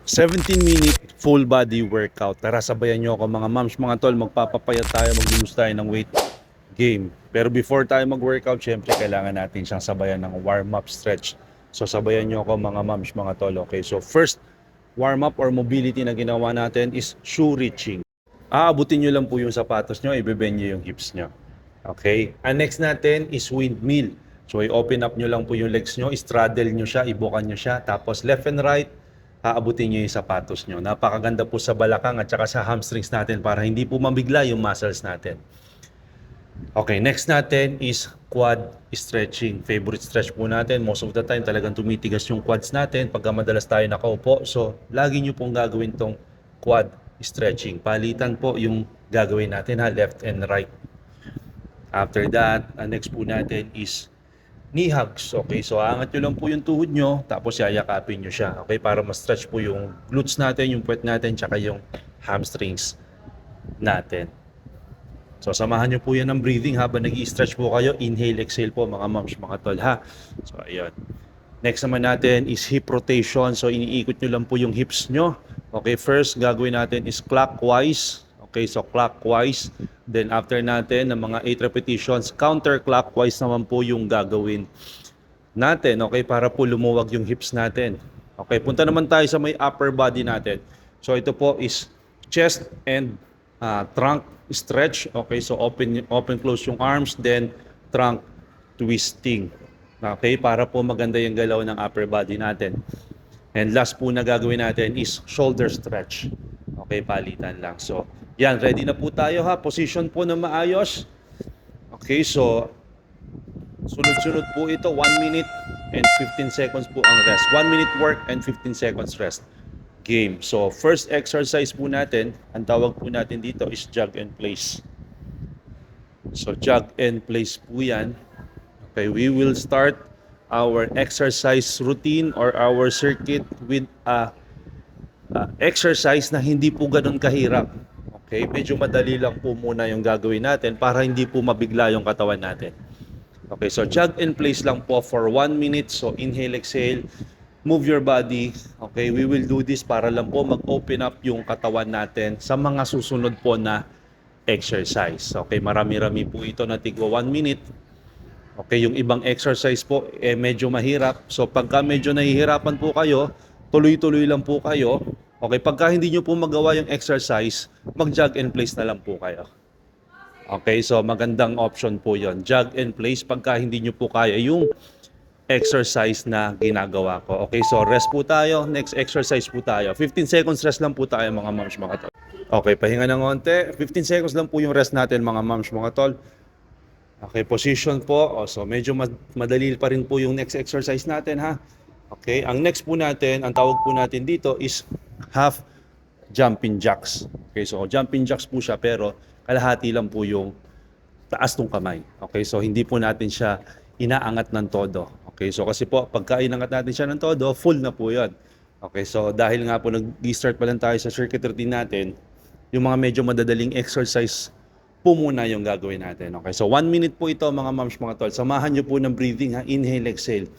17-minute full body workout. Tara, sabayan nyo ako mga moms, mga tol. Magpapapayat tayo, mag-lose tayo ng weight game. Pero before tayo mag-workout, syempre kailangan natin siyang sabayan ng warm-up stretch. So sabayan nyo ako mga moms, mga tol. Okay, so first warm-up or mobility na ginawa natin is shoe reaching. Aabutin nyo lang po yung sapatos nyo, ibebend nyo yung hips nyo. Okay? Ang next natin is windmill. So i-open up nyo lang po yung legs nyo, straddle nyo siya, ibukan nyo siya. Tapos left and right, aabutin nyo yung sapatos nyo. Napakaganda po sa balakang at saka sa hamstrings natin para hindi po mabigla yung muscles natin. Okay, next natin is quad stretching. Favorite stretch po natin. Most of the time talagang tumitigas yung quads natin pagka madalas tayo nakaupo. So, lagi nyo pong gagawin tong quad stretching. Palitan po yung gagawin natin ha, left and right. After that, next po natin is knee hugs. Okay, so aangat nyo lang po yung tuhod nyo, tapos yayakapin nyo siya. Okay, para ma-stretch po yung glutes natin, yung puwet natin, tsaka yung hamstrings natin. So samahan nyo po yan ng breathing habang nag-i-stretch po kayo. Inhale, exhale po mga moms, mga tol ha. So ayun. Next naman natin is hip rotation. So iniikot nyo lang po yung hips nyo. Okay, first gagawin natin is clockwise. Okay, so clockwise. Then after natin ng mga 8 repetitions, counterclockwise naman po yung gagawin natin. Okay, para po lumuwag yung hips natin. Okay, punta naman tayo sa may upper body natin. So ito po is chest and trunk stretch. Okay, so open close yung arms, then trunk twisting. Okay, para po maganda yung galaw ng upper body natin. And last po na gagawin natin is shoulder stretch. Okay, palitan lang. So, yan, ready na po tayo ha. Position po na maayos. Okay, so sunod-sunod po ito. 1 minute and 15 seconds po ang rest. 1 minute work and 15 seconds rest. Game. So, first exercise po natin, ang tawag po natin dito is jog and place. So, jog and place po yan. Okay, we will start our exercise routine or our circuit with a exercise na hindi po ganun kahirap. Okay, medyo madali lang po muna yung gagawin natin para hindi po mabigla yung katawan natin. Okay, so jog in place lang po for 1 minute. So inhale, exhale, move your body. Okay, we will do this para lang po mag-open up yung katawan natin sa mga susunod po na exercise. Okay, marami-rami po ito na tigwa 1 minute. Okay, yung ibang exercise po medyo mahirap. So pagka medyo nahihirapan po kayo, tuloy-tuloy lang po kayo. Okay, pagka hindi nyo po magawa yung exercise, mag-jog in place na lang po kayo. Okay, so magandang option po yon. Jog in place pagka hindi nyo po kaya yung exercise na ginagawa ko. Okay, so rest po tayo. Next exercise po tayo. 15 seconds rest lang po tayo mga moms, mga tol. Okay, pahinga ng konti. 15 seconds lang po yung rest natin mga moms, mga tol. Okay, position po. So medyo madali pa rin po yung next exercise natin ha. Okay, ang next po natin, ang tawag po natin dito is half jumping jacks. Okay, so jumping jacks po siya pero kalahati lang po yung taas ng kamay. Okay, so hindi po natin siya inaangat ng todo. Okay, so kasi po pagka inangat natin siya ng todo, full na po 'yon. Okay, so dahil nga po nag-start pa lang tayo sa circuit routine natin, yung mga medyo madadaling exercise po muna yung gagawin natin. Okay, so 1 minute po ito mga moms, mga tol. Samahan nyo po ng breathing ha, inhale, exhale.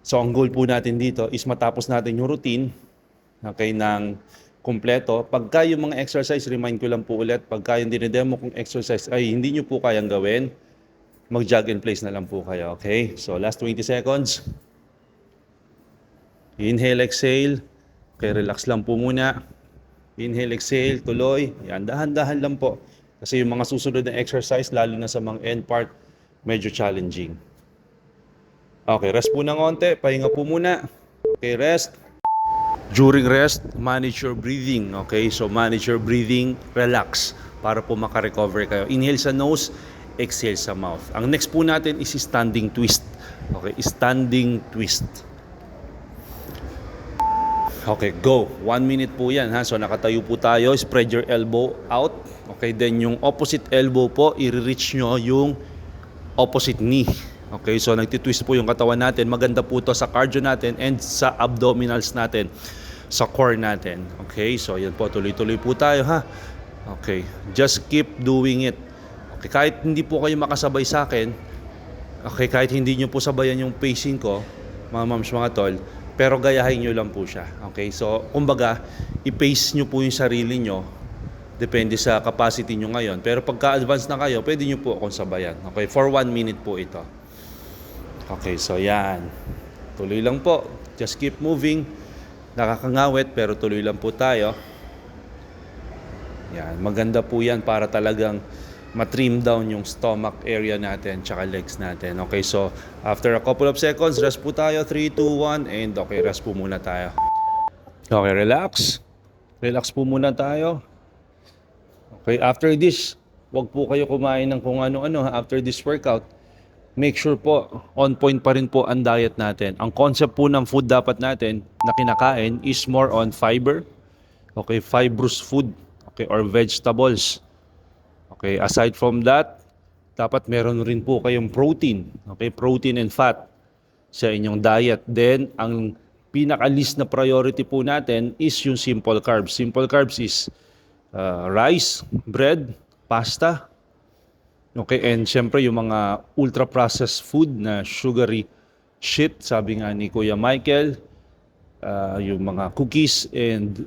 So ang goal po natin dito is matapos natin yung routine, okay, ng kumpleto. Pagka yung mga exercise, remind ko lang po ulit, pagka yung dinidemo kong exercise ay hindi nyo po kayang gawin, mag-jog in place na lang po kayo, okay? So last 20 seconds. Inhale, exhale. Okay, relax lang po muna. Inhale, exhale, tuloy. Yan, dahan-dahan lang po. Kasi yung mga susunod na exercise, lalo na sa mga end part, medyo challenging. Okay, rest po ng konti. Pahinga po muna. Okay, rest. During rest, manage your breathing. Okay, so manage your breathing, relax para po makarecover kayo. Inhale sa nose, exhale sa mouth. Ang next po natin is standing twist. Okay, standing twist. Okay, go. 1 minute po yan ha. So nakatayo po tayo, spread your elbow out. Okay, then yung opposite elbow po, i-reach nyo yung opposite knee. Okay, so nagtitwist po yung katawan natin. Maganda po to sa cardio natin and sa abdominals natin, sa core natin. Okay, so yan po, tuloy-tuloy po tayo ha. Okay, just keep doing it. Okay, kahit hindi po kayo makasabay sa akin, okay, kahit hindi nyo po sabayan yung pacing ko, mga moms, mga tol, pero gayahin nyo lang po siya. Okay? So, kumbaga, i-pace nyo po yung sarili nyo. Depende sa capacity nyo ngayon. Pero pagka-advance na kayo, pwede nyo po akong sabayan. Okay? For 1 minute po ito. Okay, so yan. Tuloy lang po. Just keep moving. Nakakangawit, pero tuloy lang po tayo. Yan. Maganda po yan para talagang matrim down yung stomach area natin tsaka legs natin. Okay, so after a couple of seconds, rest po tayo. 3, 2, 1, and okay, rest po muna tayo. Okay, relax. Relax po muna tayo. Okay, after this, wag po kayo kumain ng kung ano-ano after this workout. Make sure po, on point pa rin po ang diet natin. Ang concept po ng food dapat natin na kinakain is more on fiber. Okay, fibrous food. Okay, or vegetables. Okay, aside from that, dapat meron rin po kayong protein. Okay, protein and fat sa inyong diet. Then, ang pinaka-least na priority po natin is yung simple carbs. Simple carbs is rice, bread, pasta. Okay, and syempre yung mga ultra-processed food na sugary shit, sabi nga ni Kuya Michael, yung mga cookies and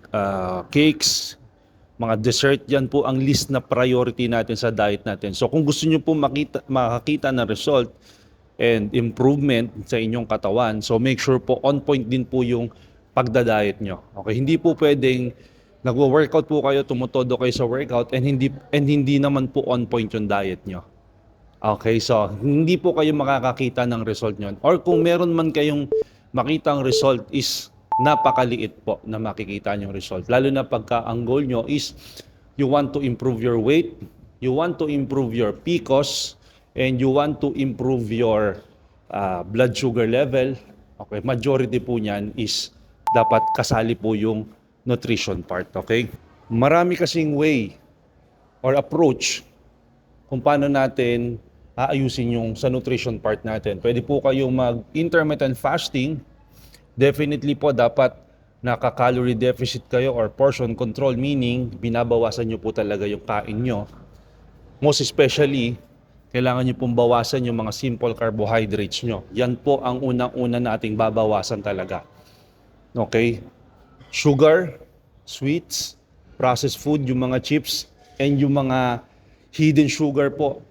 cakes, mga dessert, yan po ang list na priority natin sa diet natin. So kung gusto nyo po makakita ng result and improvement sa inyong katawan, so make sure po on point din po yung pagda-diet nyo. Okay, hindi po pwedeng nagwo-workout po kayo, tumutodo kayo sa workout and hindi naman po on point yung diet nyo. Okay, so hindi po kayo makakakita ng result nyo. Or kung meron man kayong makitang result is napakaliit po na makikita niyong result. Lalo na pagka ang goal nyo is you want to improve your weight, you want to improve your PCOS, and you want to improve your blood sugar level. Okay, majority po niyan is dapat kasali po yung nutrition part. Okay? Marami kasing way or approach kung paano natin aayusin yung sa nutrition part natin. Pwede po kayong mag-intermittent fasting. Definitely po dapat naka-calorie deficit kayo or portion control, meaning binabawasan nyo po talaga yung kain nyo. Most especially, kailangan nyo pong bawasan yung mga simple carbohydrates nyo. Yan po ang unang-una nating babawasan talaga. Okay? Sugar, sweets, processed food, yung mga chips, and yung mga hidden sugar po.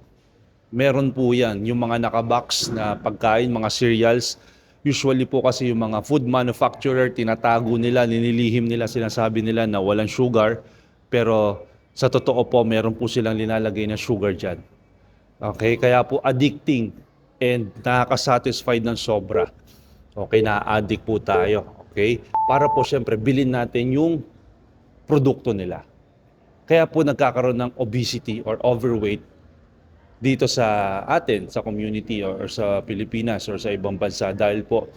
Meron po yan. Yung mga nakabox na pagkain, mga cereals. Usually po kasi yung mga food manufacturer, tinatago nila, ninilihim nila, sinasabi nila na walang sugar. Pero sa totoo po, meron po silang linalagay na sugar dyan. Okay, kaya po addicting and nakaka-satisfied ng sobra. Okay, na-addict po tayo. Okay, para po siyempre bilhin natin yung produkto nila. Kaya po nagkakaroon ng obesity or overweight dito sa atin, sa community or sa Pilipinas or sa ibang bansa dahil po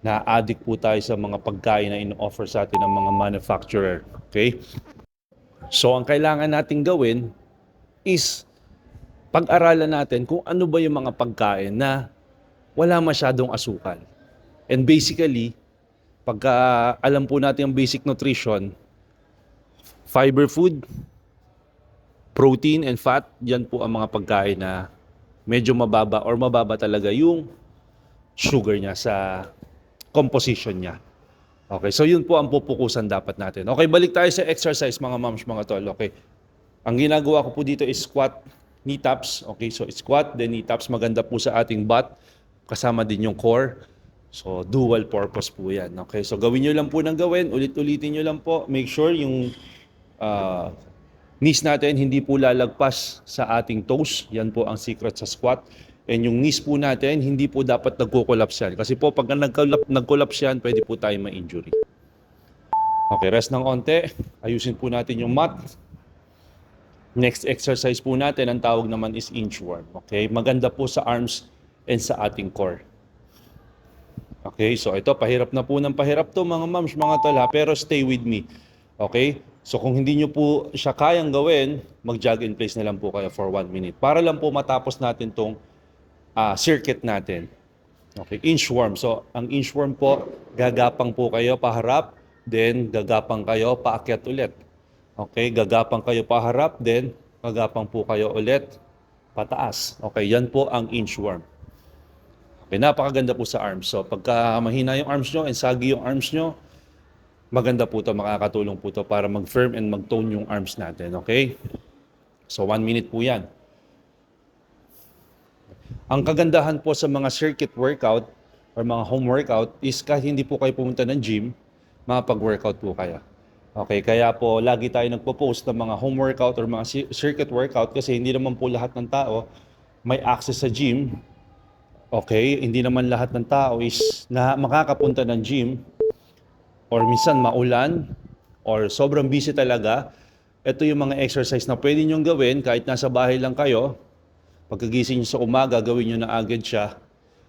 na-addict po tayo sa mga pagkain na in-offer sa atin ng mga manufacturer. Okay? So ang kailangan nating gawin is pag-aralan natin kung ano ba yung mga pagkain na wala masyadong asukal. And basically, pagka alam po natin ang basic nutrition, fiber food, protein and fat, yan po ang mga pagkain na medyo mababa or mababa talaga yung sugar niya sa composition niya. Okay, so yun po ang pupukusan dapat natin. Okay, balik tayo sa exercise mga moms, mga tol. Okay, ang ginagawa ko po dito is squat, knee taps. Okay, so squat, then knee taps. Maganda po sa ating butt. Kasama din yung core. So dual purpose po yan. Okay, so gawin nyo lang po ng gawin. Ulit-ulitin nyo lang po. Make sure yung knees natin hindi po lalagpas sa ating toes. Yan po ang secret sa squat. And yung knees po natin, hindi po dapat nagko-collapse yan. Kasi po pag nag-collapse yan, pwede po tayo ma-injury. Okay, rest ng onte. Ayusin po natin yung mat. Next exercise po natin, ang tawag naman is inchworm. Okay, maganda po sa arms and sa ating core. Okay, so ito, pahirap na po ng pahirap to mga moms, mga tol ha, pero stay with me. Okay? So kung hindi nyo po siya kayang gawin, mag-jog in place na lang po kayo for 1 minute. Para lang po matapos natin tong circuit natin. Okay, inchworm. So ang inchworm po, gagapang po kayo paharap, then gagapang kayo paakyat ulit. Okay, gagapang kayo paharap, then gagapang po kayo ulit pataas. Okay, yan po ang inchworm. Okay, napakaganda po sa arms. So pagka mahina yung arms nyo and saggy yung arms nyo, maganda po to, makakatulong po to para mag-firm and mag-tone yung arms natin. Okay? So 1 minute po yan. Ang kagandahan po sa mga circuit workout or mga home workout is kahit hindi po kayo pumunta ng gym, makapag-workout po kayo. Okay, kaya po lagi tayo nagpo-post ng mga home workout or mga circuit workout kasi hindi naman po lahat ng tao may access sa gym. Okay, hindi naman lahat ng tao is na makakapunta ng gym or minsan maulan or sobrang busy talaga. Ito yung mga exercise na pwede nyong gawin kahit nasa bahay lang kayo. Pagkagising nyo sa umaga, gawin nyo na agad siya.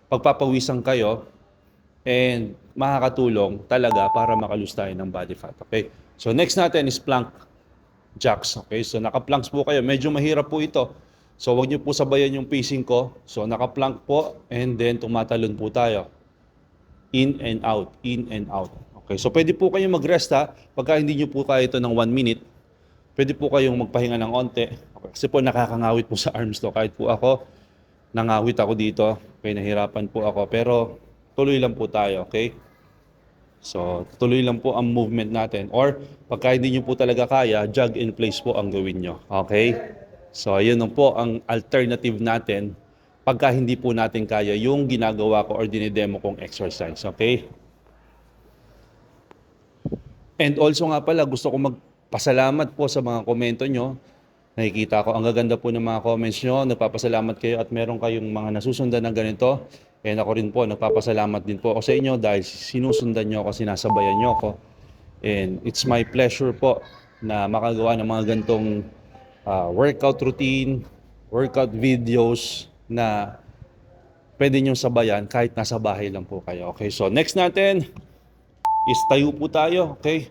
Pagpapawisan kayo and makakatulong talaga para makalus tayo ng body fat. Okay? So next natin is plank jacks. Okay? So naka-planks po kayo. Medyo mahirap po ito. So wag niyo po sabayan yung pacing ko. So naka-plank po and then tumatalon po tayo. In and out, in and out. Okay, so pwede po kayong mag-rest ha. Pagka hindi niyo po kaya ito ng 1 minute, pwede po kayong magpahinga ng onte. Okay, kasi po nakakangawit po sa arms to. Kahit po ako, nangawit ako dito. Okay, nahirapan po ako. Pero tuloy lang po tayo, okay? So, tuloy lang po ang movement natin. Or, pagka hindi nyo po talaga kaya, jog in place po ang gawin nyo. Okay? So, yun po ang alternative natin pagka hindi po natin kaya yung ginagawa ko or dinidemo kong exercise. Okay? And also nga pala, gusto ko magpasalamat po sa mga komento nyo. Nakikita ko, ang gaganda po ng mga comments nyo. Nagpapasalamat kayo at meron kayong mga nasusundan ng ganito. And ako rin po, nagpapasalamat din po ako sa inyo dahil sinusundan nyo ako, sinasabayan nyo ako. And it's my pleasure po na makagawa ng mga gantong workout routine, workout videos na pwede nyo sabayan kahit nasa bahay lang po kayo. Okay, so next natin is tayo po tayo. Okay,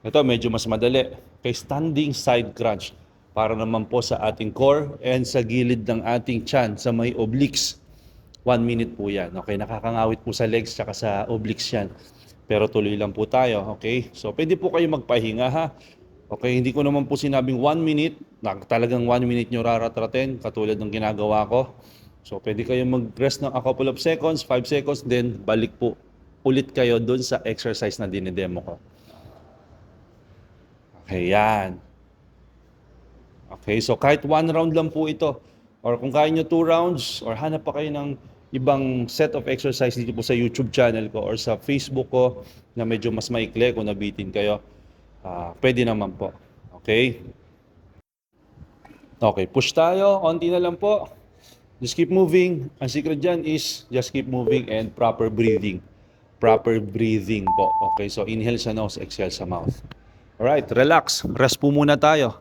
ito medyo mas madali. Okay, standing side crunch. Para naman po sa ating core and sa gilid ng ating tiyan, sa may obliques. 1 minute po yan. Okay, nakakangawit po sa legs tsaka sa obliques yan. Pero tuloy lang po tayo. Okay, so pwede po kayo magpahinga ha. Okay, hindi ko naman po sinabing 1 minute. Talagang 1 minute nyo raratratin katulad ng ginagawa ko. So pwede kayo mag-rest ng a couple of seconds, 5 seconds, then balik po ulit kayo dun sa exercise na dinidemo ko. Okay, yan. Okay, so kahit 1 round lang po ito. Or kung kaya nyo 2 rounds, or hanap pa kayo ng ibang set of exercise dito po sa YouTube channel ko or sa Facebook ko na medyo mas maikli kung nabitin kayo, pwede naman po. Okay? Okay, push tayo. Onti na lang po. Just keep moving. Ang secret dyan is just keep moving and proper breathing. Proper breathing po. Okay, so inhale sa nose, exhale sa mouth. Alright, relax. Rest po muna tayo.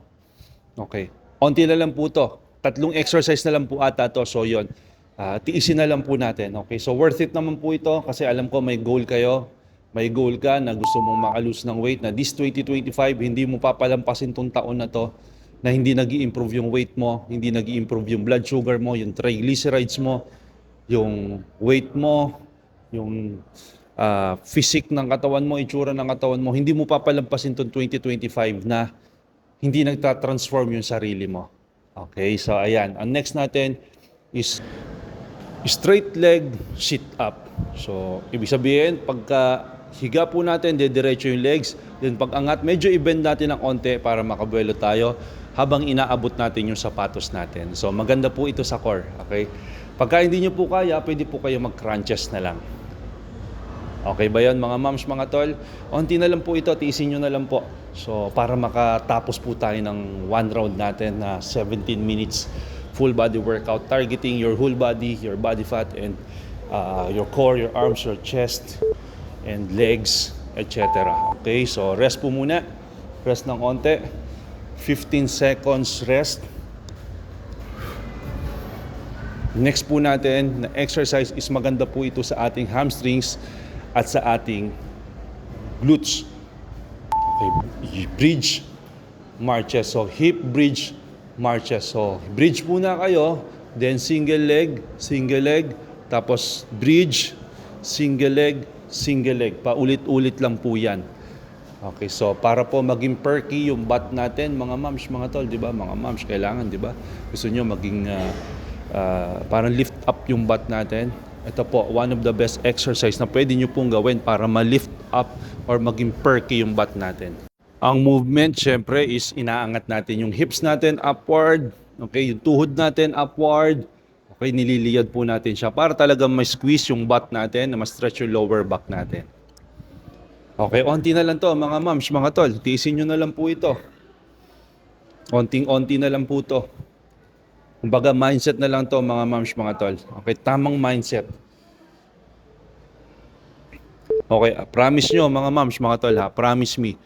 Okay. Onti na lang po to. 3 exercise na lang po ata to. So yun, tiisin na lang po natin. Okay, so worth it naman po ito kasi alam ko may goal kayo. May goal ka na gusto mong makalose ng weight na this 2025, hindi mo papalampasin tong taon na to na hindi nag-i-improve yung weight mo, hindi nag-i-improve yung blood sugar mo, yung triglycerides mo, yung weight mo, yung physique ng katawan mo, itsura ng katawan mo, hindi mo papalampasin tong 2025 na hindi nagtatransform yung sarili mo. Okay, so ayan. Ang next natin is straight leg sit up. So, ibig sabihin, pagka higa po natin, diretso yung legs. Then pag angat, medyo i-bend natin ng onte para makabuelo tayo habang inaabot natin yung sapatos natin. So, maganda po ito sa core. Okay? Pagka hindi nyo po kaya, pwede po kayo mag-crunches na lang. Okay ba yun mga moms, mga tol? Onti na lang po ito, tiisin nyo na lang po. So para makatapos po tayo ng 1 round natin na 17 minutes full body workout, targeting your whole body, your body fat, and your core, your arms, your chest, and legs, etc. Okay, so rest po muna. Rest ng onte. 15 seconds rest. Next po natin na exercise is maganda po ito sa ating hamstrings at sa ating glutes. Okay, bridge marches. So hip bridge marches. So bridge muna kayo, then single leg, tapos bridge, single leg. Paulit-ulit lang po yan. Okay, so para po maging perky yung butt natin, mga moms, mga tol, di ba? Mga moms, kailangan, di ba? Gusto nyo maging parang lift up yung butt natin. Ito po, one of the best exercise na pwede nyo pong gawin para ma-lift up or maging perky yung butt natin. Ang movement, syempre, is inaangat natin yung hips natin upward. Okay, yung tuhod natin upward. Okay, nililiyad po natin siya para talagang ma-squeeze yung butt natin, na ma-stretch yung lower back natin. Okay, onti na lang to mga moms, mga tol. Tiisin nyo na lang po ito. Onting-onti na lang po to. Kumbaga, mindset na lang to mga moms, mga tol. Okay, tamang mindset. Okay, promise nyo mga moms, mga tol ha. Promise me.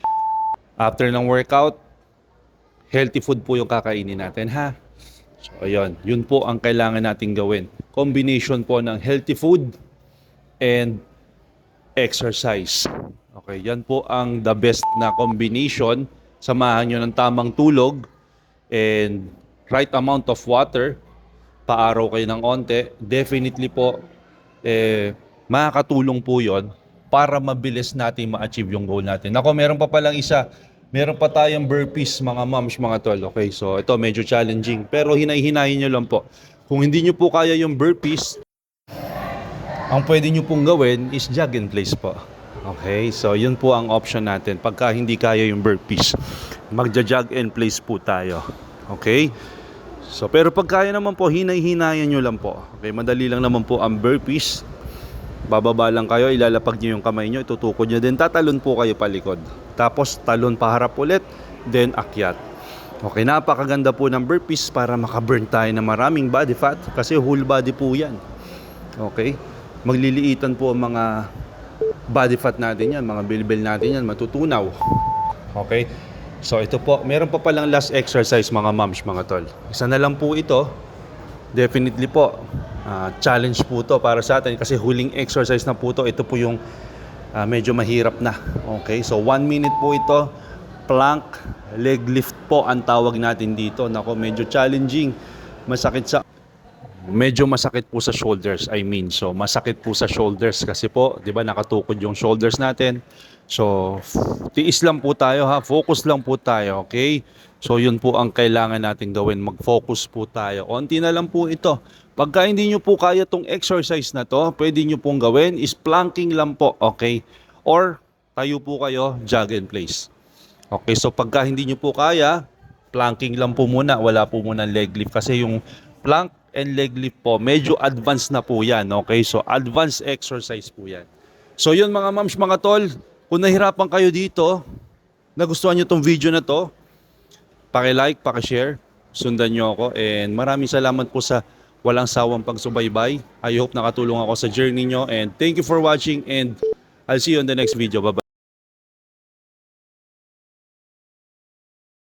After ng workout, healthy food po yung kakainin natin ha. So ayun, yun po ang kailangan nating gawin. Combination po ng healthy food and exercise. Okay, yan po ang the best na combination. Samahan nyo ng tamang tulog and right amount of water. Paaraw kayo ng onte. Definitely po, makakatulong po yon para mabilis natin ma-achieve yung goal natin. Ako, meron pa palang isa. Meron pa tayong burpees, mga moms, mga tol. Okay, so ito medyo challenging. Pero hinay-hinayin nyo lang po. Kung hindi nyo po kaya yung burpees, ang pwede nyo pong gawin is jog in place po. Okay, so yun po ang option natin. Pagka hindi kaya yung burpees, magja-jog in place po tayo. Okay? So, pero pag kaya naman po, hinay-hinayan nyo lang po. Okay, madali lang naman po ang burpees. Bababa lang kayo, ilalapag nyo yung kamay nyo, itutukod nyo, then tatalon po kayo palikod. Tapos talon paharap ulit, then akyat. Okay, napakaganda po ng burpees para makaburn tayo ng maraming body fat kasi whole body po yan. Okay, magliliitan po ang mga body fat natin yan, mga bilbil natin yan, matutunaw. Okay, so ito po, meron pa palang last exercise mga moms, mga tol. Isa na lang po ito. Definitely po, challenge po to para sa atin kasi huling exercise na po to. Ito po yung medyo mahirap na. Okay, so 1 minute po ito. Plank leg lift po ang tawag natin dito. Nako, medyo challenging. Medyo masakit po sa shoulders, I mean. So, masakit po sa shoulders kasi po, 'di ba, nakatukod yung shoulders natin. So, tiis lang po tayo ha. Focus lang po tayo, okay? So, yun po ang kailangan natin gawin. Mag-focus po tayo. Onti na lang po ito. Pagka hindi nyo po kaya tong exercise na to, pwede nyo pong gawin is planking lang po, okay? Or, tayo po kayo, jog in place. Okay, so pagka hindi nyo po kaya, planking lang po muna. Wala po muna leg lift. Kasi yung plank and leg lift po, medyo advanced na po yan, okay? So, advanced exercise po yan. So, yun mga moms, mga tol, kung nahirapan kayo dito, nagustuhan nyo tong video na to, paki-like, paki-share, sundan nyo ako, and maraming salamat po sa walang sawang pagsubaybay. I hope nakatulong ako sa journey nyo, and thank you for watching, and I'll see you on the next video. Bye-bye.